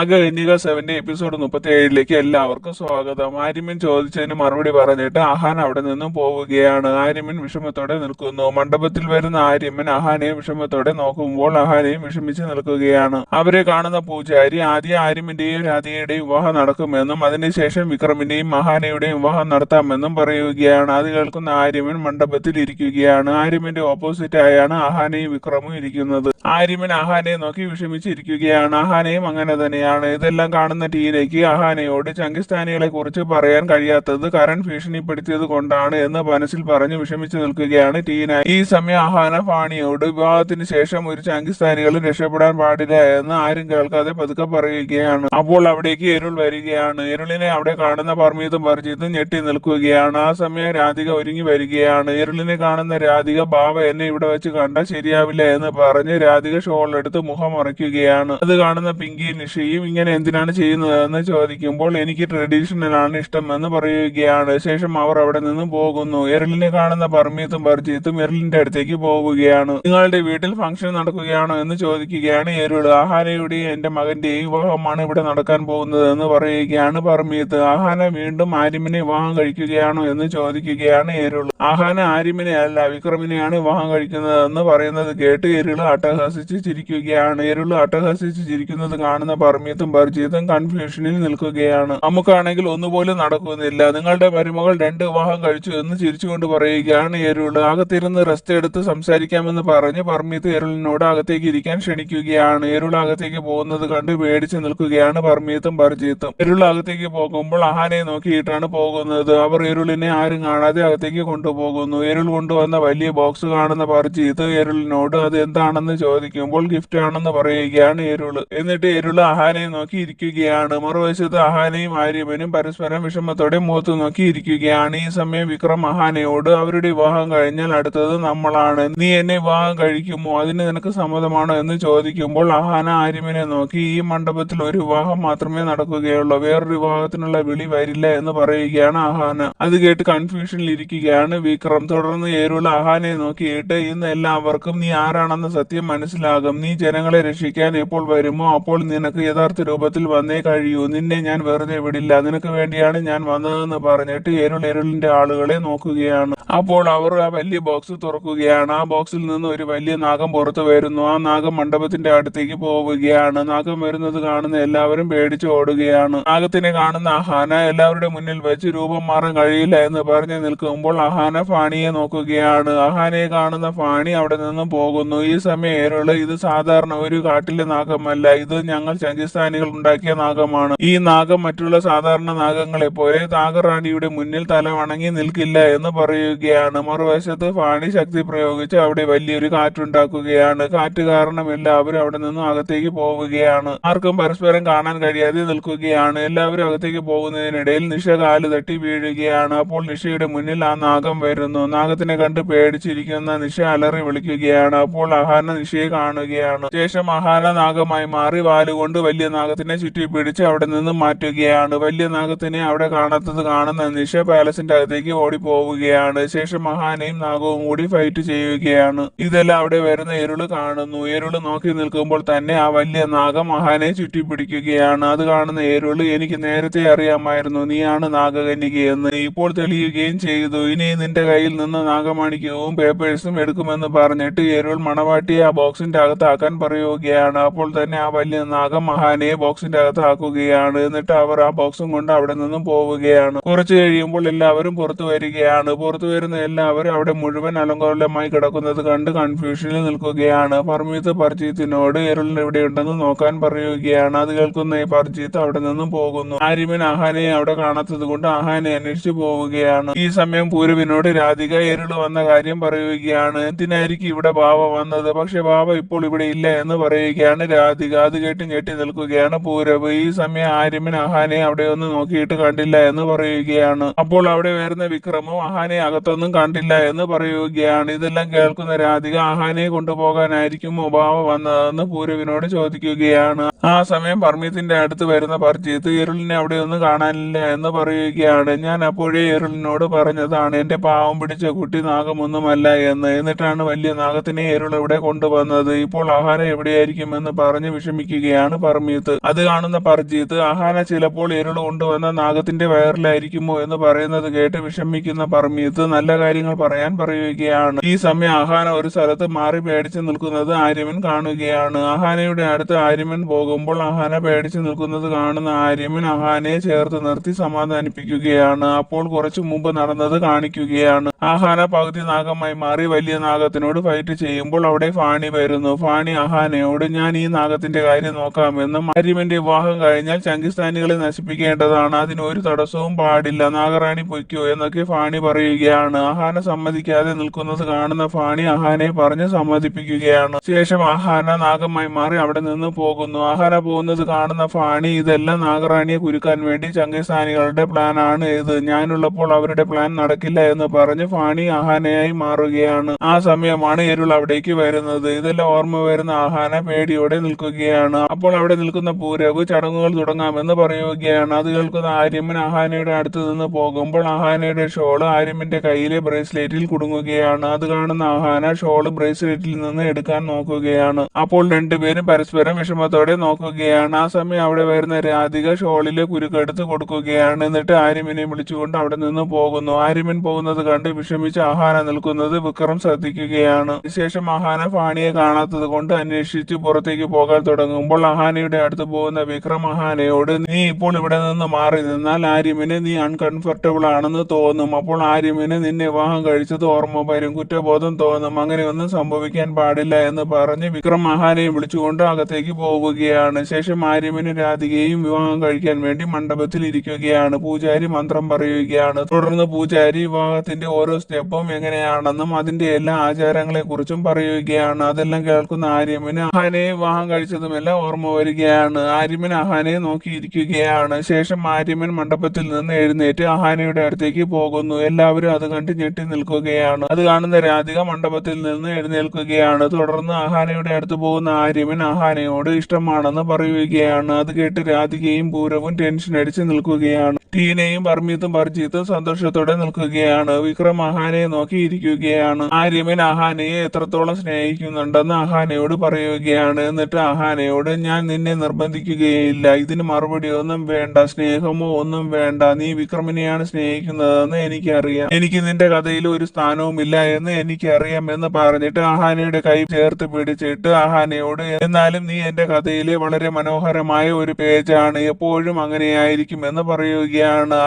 നാഗകന്യക 7 episode 37ലേക്ക് എല്ലാവർക്കും സ്വാഗതം. ആര്യമ്മൻ ചോദിച്ചതിന് മറുപടി പറഞ്ഞിട്ട് അഹാൻ അവിടെ നിന്നും പോവുകയാണ്. ആര്യമ്മൻ വിഷമത്തോടെ നിൽക്കുന്നു. മണ്ഡപത്തിൽ വരുന്ന ആര്യമ്മൻ അഹാനെയും വിഷമത്തോടെ നോക്കുമ്പോൾ അഹാനെയും വിഷമിച്ച് നിൽക്കുകയാണ്. അവരെ കാണുന്ന പൂജാരി ആദ്യം ആര്യമ്മന്റെയും രാധികയുടെയും വിവാഹം നടക്കുമെന്നും അതിനുശേഷം വിക്രമിന്റെയും അഹാനയുടെയും വിവാഹം നടത്താമെന്നും പറയുകയാണ്. അത് കേൾക്കുന്ന ആര്യമ്മൻ മണ്ഡപത്തിൽ ഇരിക്കുകയാണ്. ആര്യമ്മന്റെ ഓപ്പോസിറ്റ് ആയാണ് അഹാനയും വിക്രമും ഇരിക്കുന്നത്. ആര്യമ്മൻ അഹാനെ നോക്കി വിഷമിച്ചിരിക്കുകയാണ്. അഹാനയും അങ്ങനെ തന്നെയാണ്. ഇതെല്ലാം കാണുന്ന ടീനയ്ക്ക് അഹാനയോട് ചങ്കിസ്ഥാനികളെ കുറിച്ച് പറയാൻ കഴിയാത്തത് കരൺ ഭീഷണിപ്പെടുത്തിയത് കൊണ്ടാണ് എന്ന് മനസ്സിൽ പറഞ്ഞ് വിഷമിച്ചു നിൽക്കുകയാണ് ടീന. ഈ സമയം അഹാന ഫാണിയോട് വിവാഹത്തിന് ശേഷം ഒരു ചങ്കിസ്ഥാനികളും രക്ഷപ്പെടാൻ പാടില്ല എന്ന് ആരും കേൾക്കാതെ പതുക്കെ പറയുകയാണ്. അപ്പോൾ അവിടേക്ക് എരുൾ വരികയാണ്. എരുളിനെ അവിടെ കാണുന്ന പർമീതും വർജിത്തും ഞെട്ടി നിൽക്കുകയാണ്. ആ സമയം രാധിക ഒരുങ്ങി വരികയാണ്. എരുളിനെ കാണുന്ന രാധിക ബാവ എന്നെ ഇവിടെ വെച്ച് കണ്ടാൽ ശരിയാവില്ല എന്ന് പറഞ്ഞ് രാധിക ഷോൾ എടുത്ത് മുഖം മറയ്ക്കുകയാണ്. അത് കാണുന്ന പിങ്കി നിഷയും ഇങ്ങനെ എന്തിനാണ് ചെയ്യുന്നതെന്ന് ചോദിക്കുമ്പോൾ എനിക്ക് ട്രഡീഷണൽ ആണ് ഇഷ്ടമെന്ന് പറയുകയാണ്. ശേഷം അവർ അവിടെ നിന്ന് പോകുന്നു. എരളിനെ കാണുന്ന പർമീത്തും ബർജീത്തും എരളിന്റെ അടുത്തേക്ക് പോവുകയാണ്. നിങ്ങളുടെ വീട്ടിൽ ഫംഗ്ഷൻ നടക്കുകയാണോ എന്ന് ചോദിക്കുകയാണ് എരുൾ. അഹാനയുടെയും എന്റെ മകന്റെയും വിവാഹമാണ് ഇവിടെ നടക്കാൻ പോകുന്നത് എന്ന് പറയുകയാണ് പർമീത്ത്. അഹാന വീണ്ടും ആര്യമ്മനെ വിവാഹം കഴിക്കുകയാണോ എന്ന് ചോദിക്കുകയാണ് എരുൾ. അഹാന ആര്യമ്മനെ അല്ല വിക്രമിനെയാണ് വിവാഹം കഴിക്കുന്നതെന്ന് പറയുന്നത് കേട്ട് എരുൾ അട്ടഹസിച്ച് ചിരിക്കുകയാണ്. എരുൾ അട്ടഹസിച്ച് ചിരിക്കുന്നത് കാണുന്ന പർമീത്തും ബർജീത്തും കൺഫ്യൂഷനിൽ നിൽക്കുകയാണ്. നമുക്കാണെങ്കിൽ ഒന്നുപോലും നടക്കുന്നില്ല. നിങ്ങളുടെ മരുമകൾ 2 വിവാഹം കഴിച്ചു എന്ന് ചിരിച്ചുകൊണ്ട് പറയുകയാണ് എരുൾ. അകത്തിരുന്ന് റെസ്റ്റ് എടുത്ത് സംസാരിക്കാമെന്ന് പറഞ്ഞ് പർമീത്ത് എരുളിനോട് അകത്തേക്ക് ഇരിക്കാൻ ക്ഷണിക്കുകയാണ്. എരുൾ അകത്തേക്ക് പോകുന്നത് കണ്ട് പേടിച്ച് നിൽക്കുകയാണ് പർമീത്തും ബർജീത്തും. എരുൾ അകത്തേക്ക് പോകുമ്പോൾ അഹാനെ നോക്കിയിട്ടാണ് പോകുന്നത്. അവർ എരുളിനെ ആരും കാണാതെ അകത്തേക്ക് കൊണ്ടുപോകുന്നു. എരുൾ കൊണ്ടുവന്ന വലിയ ബോക്സ് കാണുന്ന ബർജീത്ത് എരുളിനോട് അത് എന്താണെന്ന് ചോദിക്കുമ്പോൾ ഗിഫ്റ്റ് ആണെന്ന് പറയുകയാണ് എരുൾ. എന്നിട്ട് എരുൾ അഹാനെ നോക്കി ഇരിക്കുകയാണ്. മറുവശത്ത് അഹാനയും ആര്യമ്മനും പരസ്പരം വിഷമത്തോടെ മുഖത്ത് നോക്കി ഇരിക്കുകയാണ്. ഈ സമയം വിക്രം അഹാനയോട് അവരുടെ വിവാഹം കഴിഞ്ഞാൽ അടുത്തത് നമ്മളാണ്, നീ എന്നെ വിവാഹം കഴിക്കുമോ, അതിന് നിനക്ക് സമ്മതമാണോ എന്ന് ചോദിക്കുമ്പോൾ അഹാന ആര്യമ്മനെ നോക്കി ഈ മണ്ഡപത്തിൽ ഒരു വിവാഹം മാത്രമേ നടക്കുകയുള്ളൂ, വേറൊരു വിവാഹത്തിനുള്ള വിളി വരില്ല എന്ന് പറയുകയാണ് അഹാന. അത് കേട്ട് കൺഫ്യൂഷനിൽ ഇരിക്കുകയാണ് വിക്രം. തുടർന്ന് എരുൾ അഹാനെ നോക്കിയിട്ട് ഇന്ന് എല്ലാവർക്കും നീ ആരാണെന്ന് സത്യം മനസ്സിലാകും, നീ ജനങ്ങളെ രക്ഷിക്കാൻ എപ്പോൾ വരുമോ അപ്പോൾ നിനക്ക് യഥാർത്ഥ രൂപത്തിൽ വന്നേ കഴിയൂ, നിന്നെ ഞാൻ വെറുതെ വിടില്ല, നിനക്ക് വേണ്ടിയാണ് ഞാൻ വന്നതെന്ന് പറഞ്ഞിട്ട് എരുളിന്റെ ആളുകളെ നോക്കുകയാണ്. അപ്പോൾ അവർ ആ വലിയ ബോക്സ് തുറക്കുകയാണ്. ആ ബോക്സിൽ നിന്ന് ഒരു വലിയ നാഗം പുറത്തു വരുന്നു. ആ നാഗം മണ്ഡപത്തിന്റെ അടുത്തേക്ക് പോവുകയാണ്. നാഗം വരുന്നത് കാണുന്ന എല്ലാവരും പേടിച്ച് ഓടുകയാണ്. നാഗത്തിനെ കാണുന്ന അഹാന എല്ലാവരുടെ മുന്നിൽ വെച്ച് രൂപം മാറാൻ കഴിയില്ല എന്ന് പറഞ്ഞ് നിൽക്കുമ്പോൾ അഹാന ഫാണിയെ നോക്കുകയാണ്. അഹാനയെ കാണുന്ന ഫാണി അവിടെ നിന്നും പോകുന്നു. ഈ സമയം എരുള് ഇത് സാധാരണ ഒരു കാട്ടിലെ നാഗമല്ല, ഇത് ഞങ്ങൾ ചങ്കിസ്ഥാനികൾ ഉണ്ടാക്കിയ നാഗമാണ്. ഈ നാഗം മറ്റുള്ള സാധാരണ നാഗങ്ങളെ പോലെ നാഗറാണിയുടെ മുന്നിൽ തല വണങ്ങി നിൽക്കില്ല എന്ന് പറയുകയാണ്. മറുവശത്ത് ഫാണി ശക്തി പ്രയോഗിച്ച് അവിടെ വലിയൊരു കാറ്റുണ്ടാക്കുകയാണ്. കാറ്റ് കാരണം എല്ലാവരും അവിടെ നിന്നും അകത്തേക്ക് പോവുകയാണ്. ആർക്കും പരസ്പരം കാണാൻ കഴിയാതെ നിൽക്കുകയാണ്. എല്ലാവരും അകത്തേക്ക് പോകുന്നതിനിടയിൽ നിഷ കാല് തട്ടി വീഴുകയാണ്. അപ്പോൾ നിഷയുടെ മുന്നിൽ ആ നാഗം വരുന്നു. നാഗത്തിനെ കണ്ട് പേടിച്ചിരിക്കുന്ന നിഷ അലറി വിളിക്കുകയാണ്. അപ്പോൾ അഹാന നിഷയെ കാണുകയാണ്. ശേഷം അഹാന നാഗമായി മാറി വാലുകൊണ്ട് വലിയ നാഗത്തിനെ ചുറ്റി പിടിച്ച് അവിടെ നിന്ന് മാറ്റുകയാണ്. വലിയ നാഗത്തിനെ അവിടെ കാണാത്തത് കാണുന്ന നിഷ പാലസിന്റെ അകത്തേക്ക് ഓടിപ്പോവുകയാണ്. ശേഷം അഹാനയും നാഗവും കൂടി ഫൈറ്റ് ചെയ്യുകയാണ്. ഇതെല്ലാം അവിടെ വരുന്ന എരുള് കാണുന്നു. എരുള് നോക്കി നിൽക്കുമ്പോൾ തന്നെ ആ വലിയ നാഗം അഹാനയെ ചുറ്റി പിടിക്കുകയാണ്. അത് കാണുന്ന എരുള് എനിക്ക് നേരത്തെ അറിയാമായിരുന്നു നീയാണ് നാഗകന്യകയെന്ന്, ഇപ്പോൾ തെളിയുകയും ചെയ്തു, ഇനി നിന്റെ കയ്യിൽ നിന്ന് നാഗമാണിക്യവും പേപ്പേഴ്സും എടുക്കുമെന്ന് പറഞ്ഞിട്ട് എരുൾ മണവാട്ടിയെ ആ ബോക്സിന്റെ അകത്താക്കാൻ പറയുകയാണ്. അപ്പോൾ തന്നെ ആ വലിയ നാഗം അഹാനയെ ബോക്സിന്റെ അകത്ത് ആക്കുകയാണ്. എന്നിട്ട് അവർ ആ ബോക്സും കൊണ്ട് അവിടെ നിന്നും പോവുകയാണ്. കുറച്ചു കഴിയുമ്പോൾ എല്ലാവരും പുറത്തു വരികയാണ്. പുറത്തു വരുന്ന എല്ലാവരും അവിടെ മുഴുവൻ അലങ്കോലമായി കിടക്കുന്നത് കണ്ട് കൺഫ്യൂഷനിൽ നിൽക്കുകയാണ്. പർമീത്ത് പർജീത്തിനോട് എരുളിന് ഇവിടെ ഉണ്ടെന്ന് നോക്കാൻ പറയുകയാണ്. അത് കേൾക്കുന്ന ഈ പർജീത്ത് അവിടെ നിന്നും പോകുന്നു. ആര്യമ്മൻ അഹാനയെ അവിടെ കാണാത്തത് കൊണ്ട് അഹാനെ അന്വേഷിച്ചു പോവുകയാണ്. ഈ സമയം പൂരവിനോട് രാധിക എരുള് വന്ന കാര്യം പറയുകയാണ്. എന്തിനായിരിക്കും ഇവിടെ ബാവ വന്നത്, പക്ഷെ ബാവ ഇപ്പോൾ ഇവിടെ ഇല്ല എന്ന് പറയുകയാണ് രാധിക. അത് കേട്ട് ഞെട്ടി നിൽക്കുകയാണ് പൂരവ്. ഈ സമയം ആര്യമ്മൻ അഹാനെ അവിടെ ഒന്ന് നോക്കിയിട്ട് കണ്ടില്ല എന്ന് പറയുകയാണ്. അപ്പോൾ അവിടെ വരുന്ന വിക്രമും അഹാനെ അകത്തൊന്നും കണ്ടില്ല എന്ന് പറയുകയാണ്. ഇതെല്ലാം കേൾക്കുന്ന രാധിക അഹാനെ കൊണ്ടുപോകാനായിരിക്കുമോ ബാവ വന്നതെന്ന് പൂരവിനോട് ചോദിക്കുകയാണ്. ആ സമയം പർമീത്തിന്റെ അടുത്ത് വരുന്ന പർജീത്ത് എരുളിനെ അവിടെ ഒന്നും കാണാനില്ല എന്ന് പറയുകയാണ്. ഞാൻ അപ്പോഴേ എരുളിനോട് പറഞ്ഞതാണ് എന്റെ പാവം പിടിച്ച കുട്ടി നാഗമൊന്നുമല്ല എന്ന്. എന്നിട്ടാണ് വലിയ നാഗത്തിനെ എരുൾ ഇവിടെ കൊണ്ടുവന്നത്. ഇപ്പോൾ ആഹാരം എവിടെയായിരിക്കുമെന്ന് പറഞ്ഞ് വിഷമിക്കുകയാണ് പർമീത്ത്. പർമീത്ത്. അത് കാണുന്ന പർജീത്ത് അഹാന ചിലപ്പോൾ ഇരുൾ കൊണ്ടുവന്ന നാഗത്തിന്റെ വയറിലായിരിക്കുമോ എന്ന് പറയുന്നത് കേട്ട് വിഷമിക്കുന്ന പർമീത്ത് നല്ല കാര്യങ്ങൾ പറയാൻ പറയുകയാണ്. ഈ സമയം അഹാന ഒരു സ്ഥലത്ത് മാറി പേടിച്ചു നിൽക്കുന്നത് ആര്യമൻ കാണുകയാണ്. അഹാനയുടെ അടുത്ത് ആര്യമൻ പോകുമ്പോൾ അഹാന പേടിച്ചു നിൽക്കുന്നത് കാണുന്ന ആര്യമൻ അഹാനയെ ചേർത്ത് നിർത്തി സമാധാനിപ്പിക്കുകയാണ്. അപ്പോൾ കുറച്ചു മുമ്പ് നടന്നത് കാണിക്കുകയാണ്. അഹാന പകുതി നാഗമായി മാറി വലിയ നാഗത്തിനോട് ഫൈറ്റ് ചെയ്യുമ്പോൾ അവിടെ ഫാണി വരുന്നു. ഫാണി അഹാനയോട് ഞാൻ ഈ നാഗത്തിന്റെ കാര്യം നോക്കാമെന്നും ആര്യമന്റെ വിവാഹം കഴിഞ്ഞാൽ ചങ്കിസ്ഥാനികളെ നശിപ്പിക്കേണ്ടതാണ്, അതിന് ഒരു തടസ്സവും പാടില്ല, നാഗറാണി പൊയ്ക്കോ എന്നൊക്കെ ഫാണി പറയുകയാണ്. അഹാന സമ്മതിക്കാതെ നിൽക്കുന്നത് കാണുന്ന ഫാണി അഹാനയെ പറഞ്ഞ് സമ്മതിപ്പിക്കുകയാണ്. ശേഷം അഹാന നാഗമായി മാറി അവിടെ നിന്ന് പോകുന്നു. അഹാന പോകുന്നത് കാണുന്ന ഫാണി ഇതെല്ലാം നാഗറാണിയെ കുരുക്കാൻ വേണ്ടി ചങ്കിസ്ഥാനികളുടെ പ്ലാൻ ആണ് ഇത്, ഞാനുള്ളപ്പോൾ അവരുടെ പ്ലാൻ നടക്കില്ല എന്ന് പറഞ്ഞ് ഫാണി അഹാനയായി മാറുകയാണ്. ആ സമയമാണ് ഇരുൾ അവിടേക്ക് വരുന്നത്. ഇതെല്ലാം ഓർമ്മ വരുന്ന അഹാന പേടിയോടെ നിൽക്കുകയാണ്. അപ്പോൾ അവിടെ നിൽക്കുന്ന പൂരവ് ചടങ്ങുകൾ തുടങ്ങാമെന്ന് പറയുകയാണ്. അത് കേൾക്കുന്ന ആര്യമ്മൻ അഹാനയുടെ അടുത്ത് നിന്ന് പോകുമ്പോൾ അഹാനയുടെ ഷോള് ആര്യമ്മന്റെ കയ്യിലെ ബ്രേസ്ലെറ്റിൽ കുടുങ്ങുകയാണ്. അത് കാണുന്ന അഹാന ഷോള് ബ്രേസ്ലെറ്റിൽ നിന്ന് എടുക്കാൻ നോക്കുകയാണ്. അപ്പോൾ രണ്ടുപേരും പരസ്പരം വിഷമത്തോടെ നോക്കുകയാണ്. ആ സമയം അവിടെ വരുന്ന രാധിക ഷോളിലെ കുരുക്കെടുത്ത് കൊടുക്കുകയാണ്. എന്നിട്ട് ആര്യമ്മനെ വിളിച്ചുകൊണ്ട് അവിടെ നിന്ന് പോകുന്നു. ആര്യമ്മൻ പോകുന്നത് കണ്ട് വിഷമിച്ച് അഹാന നിൽക്കുന്നത് വിക്രം ശ്രദ്ധിക്കുകയാണ്. ശേഷം അഹാന ഫാണിയെ കാണാത്തത് കൊണ്ട് അന്വേഷിച്ച് പുറത്തേക്ക് പോകാൻ തുടങ്ങുമ്പോൾ അഹാനയുടെ അടുത്ത് പോകുന്ന വിക്രം അഹാനയോട് നീ ഇപ്പോൾ ഇവിടെ നിന്ന് മാറി നിന്നാൽ ആര്യമ്മന് നീ അൺകംഫർട്ടബിൾ ആണെന്ന് തോന്നും, അപ്പോൾ ആര്യമ്മന് നിന്നെ വിവാഹം കഴിച്ചത് ഓർമ്മ വരും, കുറ്റബോധം തോന്നും, അങ്ങനെയൊന്നും സംഭവിക്കാൻ പാടില്ല എന്ന് പറഞ്ഞ് വിക്രം അഹാനയെ വിളിച്ചുകൊണ്ട് അകത്തേക്ക് പോവുകയാണ്. ശേഷം ആര്യമ്മനും രാധികയും വിവാഹം കഴിക്കാൻ വേണ്ടി മണ്ഡപത്തിൽ ഇരിക്കുകയാണ്. പൂജാരി മന്ത്രം പറയുകയാണ്. തുടർന്ന് പൂജാരി വിവാഹത്തിന്റെ ഓരോ സ്റ്റെപ്പും എങ്ങനെയാണെന്നും അതിന്റെ എല്ലാ ആചാരങ്ങളെ കുറിച്ചും പറയുകയാണ്. അതെല്ലാം കേൾക്കുന്ന ആര്യമ്മന് അഹാനയെ വിവാഹം കഴിച്ചതുമെല്ലാം ഓർമ്മ വരികയാണ്. ആര്യമ്മൻ അഹാനയെ നോക്കിയിരിക്കുകയാണ്. ശേഷം ആര്യമ്മൻ മണ്ഡപത്തിൽ നിന്ന് എഴുന്നേറ്റ് അഹാനയുടെ അടുത്തേക്ക് പോകുന്നു. എല്ലാവരും അത് കണ്ട് ഞെട്ടി നിൽക്കുകയാണ്. അത് കാണുന്ന രാധിക മണ്ഡപത്തിൽ നിന്ന് എഴുന്നേൽക്കുകയാണ്. തുടർന്ന് അഹാനയുടെ അടുത്ത് പോകുന്ന ആര്യമ്മൻ അഹാനയോട് ഇഷ്ടമാണെന്ന് പറയുകയാണ്. അത് കേട്ട് രാധികയും പൂരവും ടെൻഷൻ അടിച്ച് നിൽക്കുകയാണ്. ടീനയും പർമീത്തും പർജീത്തും സന്തോഷത്തോടെ നിൽക്കുകയാണ്. വിക്രം അഹാനയെ നോക്കിയിരിക്കുകയാണ്. ആര്യമ്മൻ അഹാനയെ എത്രത്തോളം സ്നേഹിക്കുന്നുണ്ടെന്ന് അഹാനയോട് പറയുകയാണ്. എന്നിട്ട് അഹാനയോട് ഞാൻ നിന്നെ നിർബന്ധിക്കുകയില്ല, ഇതിന് മറുപടി ഒന്നും വേണ്ട, സ്നേഹമോ ഒന്നും വേണ്ട, നീ വിക്രമിനെയാണ് സ്നേഹിക്കുന്നതെന്ന് എനിക്കറിയാം, എനിക്ക് നിന്റെ കഥയിൽ ഒരു സ്ഥാനവുമില്ല എന്ന് എനിക്കറിയാം എന്ന് പറഞ്ഞിട്ട് അഹാനയുടെ കൈ ചേർത്ത് പിടിച്ചിട്ട് അഹാനയോട് എന്നാലും നീ എന്റെ കഥയിലെ വളരെ മനോഹരമായ ഒരു പേജാണ്, എപ്പോഴും അങ്ങനെയായിരിക്കും എന്ന് പറയുകയാണ്.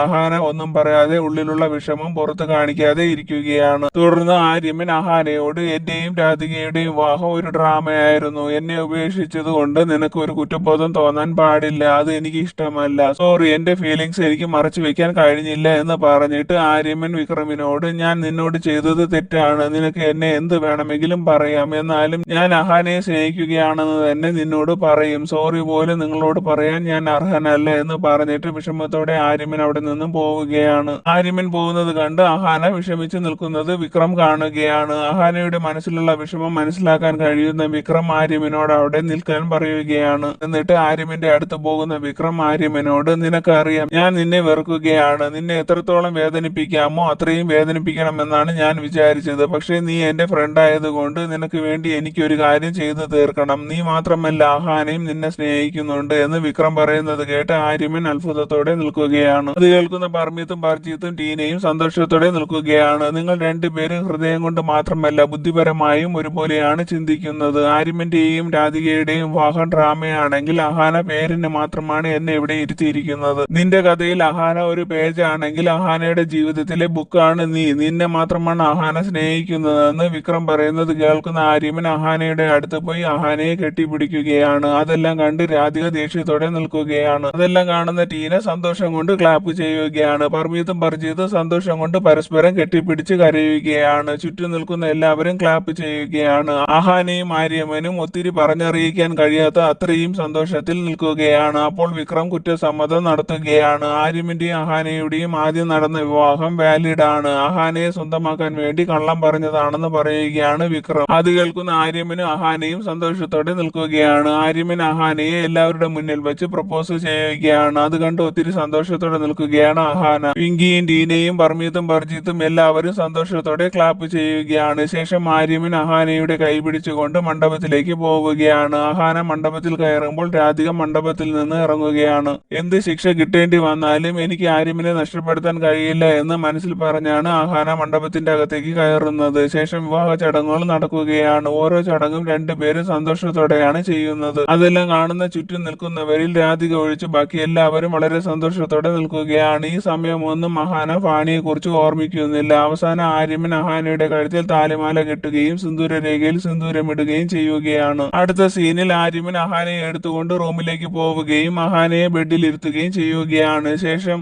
അഹാന ഒന്നും പറയാതെ ഉള്ളിലുള്ള വിഷമം പുറത്ത് കാണിക്കാതെ ഇരിക്കുകയാണ്. തുടർന്ന് ആര്യമ്മൻ അഹാനയോട് എന്റെയും രാധികയുടെയും വിവാഹം ഒരു ഡ്രാമയായിരുന്നു, എന്നെ ഉപേക്ഷിച്ചത് കൊണ്ട് നിനക്ക് ഒരു കുറ്റബോധം തോന്നാൻ പാടില്ല, അത് എനിക്ക് ഇഷ്ടമല്ല, സോറി, എന്റെ ഫീലിങ്സ് എനിക്ക് മറച്ചു വെക്കാൻ കഴിഞ്ഞില്ല എന്ന് പറഞ്ഞിട്ട് ആര്യമ്മൻ വിക്രമിനോട് ഞാൻ നിന്നോട് ചെയ്തത് തെറ്റാണ്, നിനക്ക് എന്നെ എന്ത് വേണമെങ്കിലും പറയാം, എന്നാലും ഞാൻ അഹാനയെ സ്നേഹിക്കുകയാണെന്ന് തന്നെ നിന്നോട് പറയും, സോറി പോലും നിങ്ങളോട് പറയാൻ ഞാൻ അർഹനല്ല എന്ന് പറഞ്ഞിട്ട് വിഷമത്തോടെ ആര്യമ്മൻ അവിടെ നിന്നും പോവുകയാണ്. ആര്യമ്മൻ പോകുന്നത് കണ്ട് അഹാന വിഷമിച്ച് നിൽക്കുന്നത് വിക്രം കാണുകയാണ്. അഹാനയുടെ മനസ്സിലുള്ള വിഷമം മനസ്സിലാക്കാൻ കഴിയുന്ന വിക്രം ആര്യമ്മനോട് അവിടെ നിൽക്കാൻ പറയുകയാണ്. എന്നിട്ട് ആര്യമ്മന്റെ അടുത്ത് പോകുന്ന വിക്രം ആര്യമ്മനോട് നിനക്കറിയാം ഞാൻ നിന്നെ വെറുക്കുകയാണ്, നിന്നെ എത്രത്തോളം വേദനിപ്പിക്കാമോ അത്രയും വേദനിപ്പിക്കണമെന്നാണ് ഞാൻ വിചാരിച്ചത്, പക്ഷെ നീ എന്റെ ഫ്രണ്ട് ആയതുകൊണ്ട് നിനക്ക് വേണ്ടി എനിക്ക് ഒരു കാര്യം ചെയ്തു തീർക്കണം, നീ മാത്രമല്ല അഹാനയും നിന്നെ സ്നേഹിക്കുന്നുണ്ട് എന്ന് വിക്രം പറയുന്നത് കേട്ട് ആര്യമ്മൻ അത്ഭുതത്തോടെ നിൽക്കുകയാണ്. അത് കേൾക്കുന്ന പർമീത്തും പർജീത്തും ടീനയും സന്തോഷത്തോടെ നിൽക്കുകയാണ്. നിങ്ങൾ രണ്ടുപേരും ഹൃദയം കൊണ്ട് മാത്രമല്ല ബുദ്ധിപരമായും ഒരുപോലെയാണ് ചിന്തിക്കുന്നത്. ആര്യമ്മന്റെയും രാധികയുടെയും വിവാഹം ഡ്രാമയാണെങ്കിൽ അഹാന പേരിന് മാത്രമാണ് എന്നെ ഇവിടെ ഇരുത്തിയിരിക്കുന്നത്. നിന്റെ കഥയിൽ അഹാന ഒരു പേജ് ആണെങ്കിൽ അഹാനയുടെ ജീവിതത്തിലെ ബുക്കാണ് നീ, നിന്നെ മാത്രമാണ് അഹാന സ്നേഹിക്കുന്നതെന്ന് വിക്രം പറയുന്നത് കേൾക്കുന്ന ആര്യമ്മൻ അഹാനയുടെ അടുത്ത് പോയി അഹാനയെ കെട്ടിപ്പിടിക്കുകയാണ്. അതെല്ലാം കണ്ട് രാധിക ദേഷ്യത്തോടെ നിൽക്കുകയാണ്. അതെല്ലാം കാണുന്ന ടീന സന്തോഷം കൊണ്ട് ക്ലാപ്പ് ചെയ്യുകയാണ്. പർമീത്തും പർജീത്തും സന്തോഷം കൊണ്ട് പരസ്പരം കെട്ടിപ്പിടിച്ച് കരയുകയാണ്. ചുറ്റും നിൽക്കുന്ന എല്ലാവരും ക്ലാപ്പ് ചെയ്യുകയാണ്. അഹാനയും ആര്യമ്മനും ഒത്തിരി പറഞ്ഞറിയിക്കാൻ കഴിയാത്ത അത്രയും സന്തോഷത്തിൽ നിൽക്കുകയാണ്. അപ്പോൾ വിക്രം കുറ്റസമ്മതം നടത്തുകയാണ്. ആര്യമ്മന്റെയും അഹാനയുടെയും ആദ്യം നടന്ന വിവാഹം വാലിഡ് ആണ്, അഹാനയെ സ്വന്തമാക്കാൻ വേണ്ടി കള്ളം പറഞ്ഞതാണെന്ന് പറയുകയാണ് വിക്രം. അത് കേൾക്കുന്ന ആര്യമ്മനും അഹാനയും സന്തോഷത്തോടെ നിൽക്കുകയാണ്. ആര്യമ്മൻ അഹാനയെ എല്ലാവരുടെ മുന്നിൽ വെച്ച് പ്രപ്പോസ് ചെയ്യുകയാണ്. അത് കണ്ട് ഒത്തിരി സന്തോഷത്തോടെ സന്തോഷത്തോടെ നിൽക്കുകയാണ് അഹാന. പിങ്കിയും ടീനയും പർമീത്തും പർജീത്തും എല്ലാവരും സന്തോഷത്തോടെ ക്ലാപ്പ് ചെയ്യുകയാണ്. ശേഷം ആര്യമൻ അഹാനയുടെ കൈ പിടിച്ചുകൊണ്ട് മണ്ഡപത്തിലേക്ക് പോവുകയാണ്. അഹാന മണ്ഡപത്തിൽ കയറുമ്പോൾ രാധിക മണ്ഡപത്തിൽ നിന്ന് ഇറങ്ങുകയാണ്. എന്ത് ശിക്ഷ കിട്ടേണ്ടി വന്നാലും എനിക്ക് ആര്യമനെ നഷ്ടപ്പെടുത്താൻ കഴിയില്ല എന്ന് മനസ്സിൽ പറഞ്ഞാണ് അഹാന മണ്ഡപത്തിന്റെ അകത്തേക്ക് കയറുന്നത്. ശേഷം വിവാഹ ചടങ്ങുകൾ നടക്കുകയാണ്. ഓരോ ചടങ്ങും രണ്ടുപേരും സന്തോഷത്തോടെയാണ് ചെയ്യുന്നത്. അതെല്ലാം കാണുന്ന ചുറ്റും നിൽക്കുന്നവരിൽ രാധിക ഒഴിച്ച് ബാക്കി എല്ലാവരും വളരെ സന്തോഷത്തോടെ നിൽക്കുകയാണ്. ഈ സമയമൊന്നും അഹാന ഫാണിയെ കുറിച്ച് ഓർമ്മിക്കുന്നില്ല. അവസാനം ആര്യമൻ അഹാനയുടെ കഴുത്തിൽ താലിമാല കെട്ടുകയും സിന്ദൂരരേഖയിൽ സിന്ദൂരമിടുകയും ചെയ്യുകയാണ്. അടുത്ത സീനിൽ ആര്യമൻ അഹാനയെ എടുത്തുകൊണ്ട് റൂമിലേക്ക് പോവുകയും അഹാനയെ ബെഡിൽ ഇരുത്തുകയും ചെയ്യുകയാണ്. ശേഷം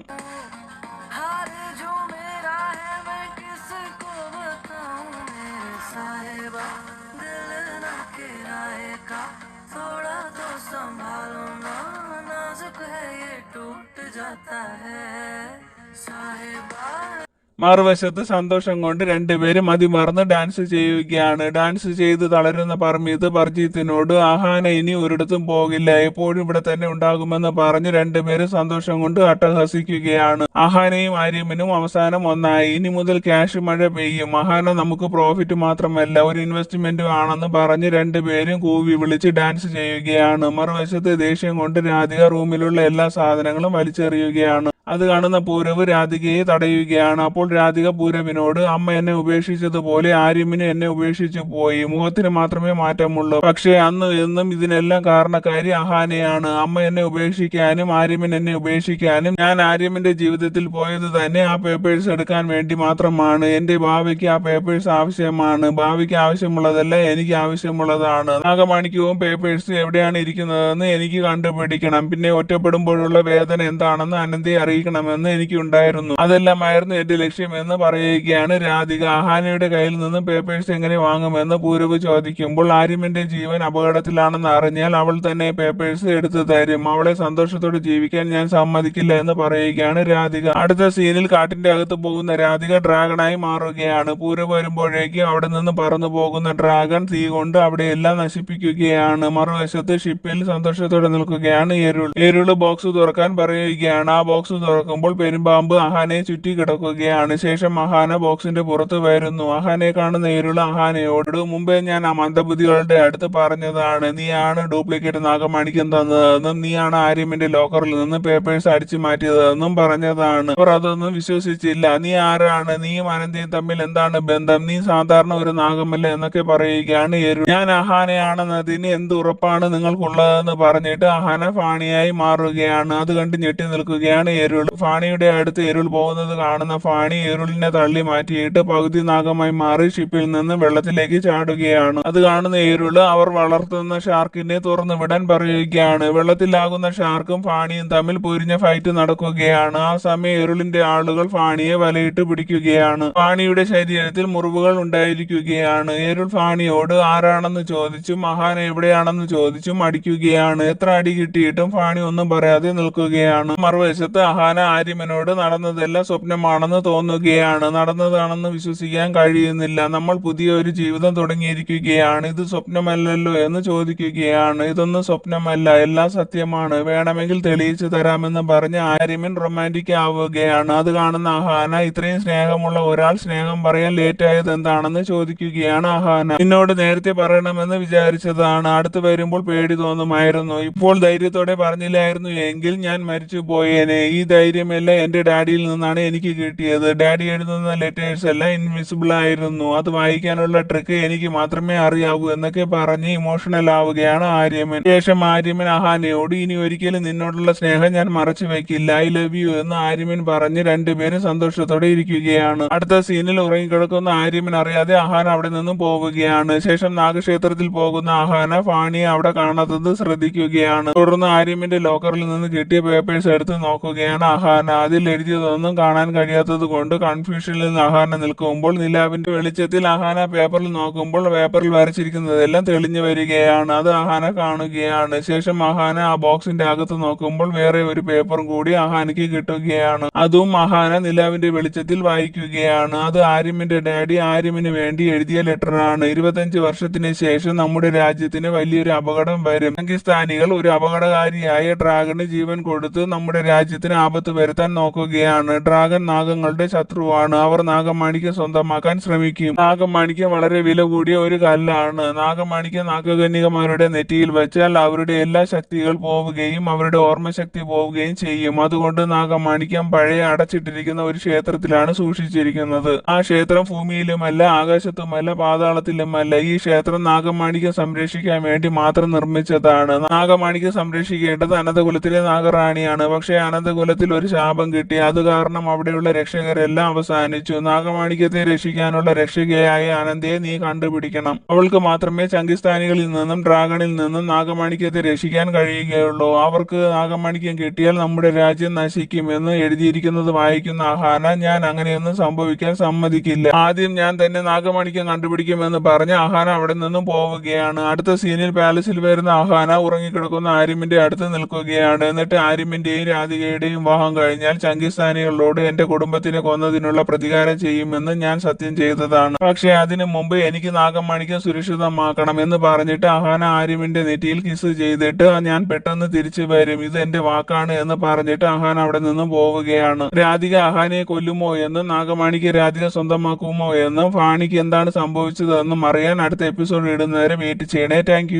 മറുവശത്ത് സന്തോഷം കൊണ്ട് രണ്ടുപേരും മതിമറന്ന് ഡാൻസ് ചെയ്യുകയാണ്. ഡാൻസ് ചെയ്ത് തളരുന്ന പർമീത്ത് പർജീത്തിനോട് അഹാന ഇനി ഒരിടത്തും പോകില്ല, എപ്പോഴും ഇവിടെ തന്നെ ഉണ്ടാകുമെന്ന് പറഞ്ഞ് രണ്ടുപേരും സന്തോഷം കൊണ്ട് അട്ടഹസിക്കുകയാണ്. അഹാനയും ആര്യമനും അവസാനം ഒന്നായി. ഇനി മുതൽ ക്യാഷ് മഴ പെയ്യും. അഹാന നമുക്ക് പ്രോഫിറ്റ് മാത്രമല്ല ഒരു ഇൻവെസ്റ്റ്മെന്റും ആണെന്ന് പറഞ്ഞ് രണ്ടുപേരും കൂവി വിളിച്ച് ഡാൻസ് ചെയ്യുകയാണ്. മറുവശത്ത് ദേഷ്യം കൊണ്ട് രാധിക റൂമിലുള്ള എല്ലാ സാധനങ്ങളും വലിച്ചെറിയുകയാണ്. അത് കാണുന്ന പൂരവ് രാധികയെ തടയുകയാണ്. അപ്പോൾ രാധിക പൂരവിനോട് അമ്മ എന്നെ ഉപേക്ഷിച്ചതുപോലെ ആര്യമിന് എന്നെ ഉപേക്ഷിച്ചു പോയി. മുഖത്തിന് മാത്രമേ മാറ്റമുള്ളൂ, പക്ഷേ അന്ന് എന്നും ഇതിനെല്ലാം കാരണക്കാരി അഹാനയാണ്. അമ്മ എന്നെ ഉപേക്ഷിക്കാനും ആര്യമൻ എന്നെ ഉപേക്ഷിക്കാനും ഞാൻ ആര്യമിന്റെ ജീവിതത്തിൽ പോയത് തന്നെ ആ പേപ്പേഴ്സ് എടുക്കാൻ വേണ്ടി മാത്രമാണ്. എന്റെ ഭാവിക്ക് ആ പേപ്പേഴ്സ് ആവശ്യമാണ്. ഭാവിക്ക് ആവശ്യമുള്ളതല്ല, എനിക്ക് ആവശ്യമുള്ളതാണ്. നാഗമാണിക്യവും പേപ്പേഴ്സ് എവിടെയാണ് ഇരിക്കുന്നതെന്ന് എനിക്ക് കണ്ടുപിടിക്കണം. പിന്നെ ഒറ്റപ്പെടുമ്പോഴുള്ള വേദന എന്താണെന്ന് അനന്തയെ അറിയിക്കണമെന്ന് എനിക്കുണ്ടായിരുന്നു. അതെല്ലാമായിരുന്നു എന്റെ ലക്ഷ്യമെന്ന് പറയുകയാണ് രാധിക. അഹാനയുടെ കയ്യിൽ നിന്ന് പേപ്പേഴ്സ് എങ്ങനെ വാങ്ങുമെന്ന് പൂരവ് ചോദിക്കുമ്പോൾ ആര്യമന്റെ ജീവൻ അപകടത്തിലാണെന്ന് അറിഞ്ഞാൽ അവൾ തന്നെ പേപ്പേഴ്സ് എടുത്തു തരും. അവളെ സന്തോഷത്തോടെ ജീവിക്കാൻ ഞാൻ സമ്മതിക്കില്ല എന്ന് പറയുകയാണ് രാധിക. അടുത്ത സീനിൽ കാട്ടിന്റെ അകത്ത് പോകുന്ന രാധിക ഡ്രാഗണായി മാറുകയാണ്. പൂരവ് വരുമ്പോഴേക്കും അവിടെ നിന്ന് പറന്നു പോകുന്ന ഡ്രാഗൺ തീ കൊണ്ട് അവിടെയെല്ലാം നശിപ്പിക്കുകയാണ്. മറുവശത്ത് ഷിപ്പിൽ സന്തോഷത്തോടെ നിൽക്കുകയാണ് എരുള് ബോക്സ് തുറക്കാൻ പറയുകയാണ്. ആ ബോക്സ് തുറക്കുമ്പോൾ പെരുമ്പാമ്പ് അഹാനയെ ചുറ്റി കിടക്കുകയാണ്. ശേഷം അഹാന ബോക്സിന്റെ പുറത്ത് വരുന്നു. അഹാനയെ കാണുന്ന എരുള് അഹാനയോട് മുമ്പേ ഞാൻ ആ മന്ദബുദ്ധികളുടെ അടുത്ത് പറഞ്ഞതാണ്, നീയാണ് ഡ്യൂപ്ലിക്കേറ്റ് നാഗമാണിക്യം തന്നതെന്നും നീയാണ് ആര്യമിന്റെ ലോക്കറിൽ നിന്ന് പേപ്പേഴ്സ് അടിച്ചു മാറ്റിയതെന്നും പറഞ്ഞതാണ്. അവർ അതൊന്നും വിശ്വസിച്ചില്ല. നീ ആരാണ്? നീയും അനന്തയും തമ്മിൽ എന്താണ് ബന്ധം? നീ സാധാരണ ഒരു നാഗമല്ല എന്നൊക്കെ പറയുകയാണ് എരുൾ. ഞാൻ അഹാനയാണെന്നതിന് എന്ത് ഉറപ്പാണ് നിങ്ങൾക്കുള്ളതെന്ന് പറഞ്ഞിട്ട് അഹാന ഫാണിയായി മാറുകയാണ്. അത് കണ്ട് ഞെട്ടി നിൽക്കുകയാണ് എരുൾ. ഫാണിയുടെ അടുത്ത് എരുൾ പോകുന്നത് കാണുന്ന ഫാണി എരുളിനെ തള്ളി മാറ്റിയിട്ട് പകുതി നാഗമായി മാറി ഷിപ്പിൽ നിന്ന് വെള്ളത്തിലേക്ക് ചാടുകയാണ്. അത് കാണുന്ന എരുൾ അവർ വളർത്തുന്ന ഷാർക്കിനെ തുറന്നു വിടാൻ പറയുകയാണ്. വെള്ളത്തിലാകുന്ന ഷാർക്കും ഫാണിയും തമ്മിൽ പൊരിഞ്ഞ ഫൈറ്റ് നടക്കുകയാണ്. ആ സമയം എരുളിന്റെ ആളുകൾ ഫാണിയെ വലയിട്ട് പിടിക്കുകയാണ്. ഫാണിയുടെ ശരീരത്തിൽ മുറിവുകൾ ഉണ്ടായിരിക്കുകയാണ്. എരുൾ ഫാണിയോട് ആരാണെന്ന് ചോദിച്ചും അഹാന എവിടെയാണെന്ന് ചോദിച്ചും അടിക്കുകയാണ്. എത്ര അടി കിട്ടിയിട്ടും ഫാണി ഒന്നും പറയാതെ നിൽക്കുകയാണ്. മറുവശത്ത് അഹാന ആര്യമനോട് നടന്നതെല്ലാം സ്വപ്നമാണെന്ന് തോന്നുകയാണ്. നടന്നതാണെന്ന് വിശ്വസിക്കാൻ കഴിയുന്നില്ല. നമ്മൾ പുതിയ ഒരു ജീവിതം തുടങ്ങിയിരിക്കുകയാണ്. ഇത് സ്വപ്നമല്ലല്ലോ എന്ന് ചോദിക്കുകയാണ്. ഇതൊന്നും സ്വപ്നമല്ല, എല്ലാം സത്യമാണ്. വേണമെങ്കിൽ തെളിയിച്ചു തരാമെന്ന് പറഞ്ഞ് ആര്യമൻ റൊമാൻറ്റിക് ആവുകയാണ്. അത് കാണുന്ന അഹാന ഇത്രയും സ്നേഹമുള്ള ഒരാൾ സ്നേഹം പറയാൻ ലേറ്റ് ആയത് എന്താണെന്ന് ചോദിക്കുകയാണ് അഹാന. നിന്നോട് നേരത്തെ പറയണമെന്ന് വിചാരിച്ചതാണ്. അടുത്ത് വരുമ്പോൾ പേടി തോന്നുമായിരുന്നു. ഇപ്പോൾ ധൈര്യത്തോടെ പറഞ്ഞില്ലായിരുന്നു എങ്കിൽ ഞാൻ മരിച്ചു പോയേനെ. ഈ ധൈര്യമെല്ലാം എന്റെ ഡാഡിയിൽ നിന്നാണ് എനിക്ക് കിട്ടിയത്. ഡാഡി എഴുതുന്ന ലെറ്റേഴ്സ് എല്ലാം ഇൻവിസിബിൾ ആയിരുന്നു. അത് വായിക്കാനുള്ള ട്രിക്ക് എനിക്ക് മാത്രമേ അറിയാവൂ എന്നൊക്കെ പറഞ്ഞ് ഇമോഷണൽ ആവുകയാണ് ആര്യമൻ. ശേഷം ആര്യമൻ അഹാനയോട് ഇനി ഒരിക്കലും നിന്നോടുള്ള സ്നേഹം ഞാൻ മറച്ചു വെക്കില്ല, ഐ ലവ് യു എന്ന് ആര്യമൻ പറഞ്ഞ് രണ്ടുപേരും സന്തോഷത്തോടെ ഇരിക്കുകയാണ്. അടുത്ത സീനിൽ ഉറങ്ങിക്കിടക്കുന്ന ആര്യമൻ അറിയാതെ അഹാന അവിടെ നിന്നും പോവുകയാണ്. ശേഷം നാഗക്ഷേത്രത്തിൽ പോകുന്ന അഹാന ഫാണിയെ അവിടെ കാണാത്തത് ശ്രദ്ധിക്കുകയാണ്. തുടർന്ന് ആര്യമന്റെ ലോക്കറിൽ നിന്ന് കിട്ടിയ പേപ്പേഴ്സ് എടുത്ത് നോക്കുകയാണ് അഹാന. അതിൽ എഴുതിയതൊന്നും കാണാൻ കഴിയാത്തത് കൊണ്ട് കൺഫ്യൂഷനിൽ നിന്ന് അഹാന നിൽക്കുമ്പോൾ നിലാവിന്റെ വെളിച്ചത്തിൽ അഹാന പേപ്പറിൽ നോക്കുമ്പോൾ പേപ്പറിൽ വരച്ചിരിക്കുന്നതെല്ലാം തെളിഞ്ഞു വരികയാണ്. അത് അഹാന കാണുകയാണ്. ശേഷം അഹാന ആ ബോക്സിന്റെ അകത്ത് നോക്കുമ്പോൾ വേറെ ഒരു പേപ്പറും കൂടി അഹാനയ്ക്ക് കിട്ടുകയാണ്. അതും അഹാന നിലാവിന്റെ വെളിച്ചത്തിൽ വായിക്കുകയാണ്. അത് ആര്യമിന്റെ ഡാഡി ആര്യമിന് വേണ്ടി എഴുതിയ ലെറ്ററാണ്. 25 വർഷത്തിന് ശേഷം നമ്മുടെ രാജ്യത്തിന് വലിയൊരു അപകടം വരും. പാകിസ്ഥാനികൾ ഒരു അപകടകാരിയായ ഡ്രാഗന് ജീവൻ കൊടുത്ത് നമ്മുടെ രാജ്യത്തിന് ആപത്ത് വരുത്താൻ നോക്കുകയാണ്. ഡ്രാഗൺ നാഗങ്ങളുടെ ശത്രുവാണ്. അവർ നാഗമാണിക്യം സ്വന്തമാക്കാൻ ശ്രമിക്കും. നാഗമാണിക്യം വളരെ വില കൂടിയ ഒരു കല്ലാണ്. നാഗമാണിക്യം നാഗകന്യകമാരുടെ നെറ്റിയിൽ വെച്ചാൽ അവരുടെ എല്ലാ ശക്തികൾ പോവുകയും അവരുടെ ഓർമ്മശക്തി പോവുകയും ചെയ്യും. അതുകൊണ്ട് നാഗമാണിക്യം പഴയ അടച്ചിട്ടിരിക്കുന്ന ഒരു ക്ഷേത്രത്തിലാണ് സൂക്ഷിച്ചിരിക്കുന്നത്. ആ ക്ഷേത്രം ഭൂമിയിലുമല്ല, ആകാശത്തുമല്ല, പാതാളത്തിലുമല്ല. ഈ ക്ഷേത്രം നാഗമാണിക്യം സംരക്ഷിക്കാൻ വേണ്ടി മാത്രം നിർമ്മിച്ചതാണ്. നാഗമാണിക്യം സംരക്ഷിക്കേണ്ടത് അനന്തകുലത്തിലെ നാഗറാണിയാണ്. പക്ഷേ അനന്തകുലത്തിൽ ഒരു ശാപം കിട്ടി. അത് കാരണം അവിടെയുള്ള രക്ഷകരെല്ലാം അവസാനിച്ചു. നാഗമാണിക്യത്തെ രക്ഷിക്കാനുള്ള രക്ഷകയായ അനന്തയെ നീ കണ്ടുപിടിക്കണം. അവൾക്ക് മാത്രമേ ചങ്കിസ്ഥാനികളിൽ നിന്നും ഡ്രാഗണിൽ നിന്നും നാഗമാണിക്യത്തെ രക്ഷിക്കാൻ കഴിയുകയുള്ളൂ. അവർക്ക് നാഗമാണിക്യം കിട്ടിയാൽ നമ്മുടെ രാജ്യം നശിക്കുമെന്ന് എഴുതിയിരിക്കുന്നത് വായിക്കുന്ന അഹാന ഞാൻ അങ്ങനെയൊന്നും സംഭവിക്കാൻ സമ്മതിക്കില്ല. ആദ്യം ഞാൻ തന്നെ നാഗമാണിക്യം കണ്ടുപിടിക്കുമെന്ന് പറഞ്ഞ് അഹാന അവിടെ നിന്നും പോവുകയാണ്. അടുത്ത സീനിൽ പാലസിൽ വരുന്ന അഹാന ഉറങ്ങിക്കിടക്കുന്ന ആര്യമിന്റെ അടുത്ത് നിൽക്കുകയാണ്. എന്നിട്ട് ആര്യമിന്റെയും രാധികയുടെയും വിവാഹം കഴിഞ്ഞാൽ ചങ്കിസ്ഥാനികളോട് എന്റെ കുടുംബത്തിനെ കൊന്നതിനുള്ള പ്രതികാരം ചെയ്യുമെന്ന് ഞാൻ സത്യം ചെയ്തതാണ്. പക്ഷെ അതിനു മുമ്പ് എനിക്ക് നാഗമാണിക്യം സുരക്ഷിതമാക്കണം എന്ന് പറഞ്ഞിട്ട് അഹാന ആര്യമിന്റെ നെറ്റിയിൽ കിസ് ചെയ്തിട്ട് ഞാൻ പെട്ടെന്ന് തിരിച്ചു വരും, ഇത് എന്റെ വാക്കാണ് എന്ന് പറഞ്ഞിട്ട് അഹാന അവിടെ നിന്ന് പോവുകയാണ്. രാധിക അഹാനയെ കൊല്ലുമോ എന്നും നാഗമാണിക്യം രാധിക സ്വന്തമാക്കുമോ എന്നും ഫാണിക്ക് എന്താണ് സംഭവിച്ചതെന്നും അറിയാൻ അടുത്ത എപ്പിസോഡ് ഇടുന്നവരെ വെയിറ്റ് ചെയ്യണേ. താങ്ക്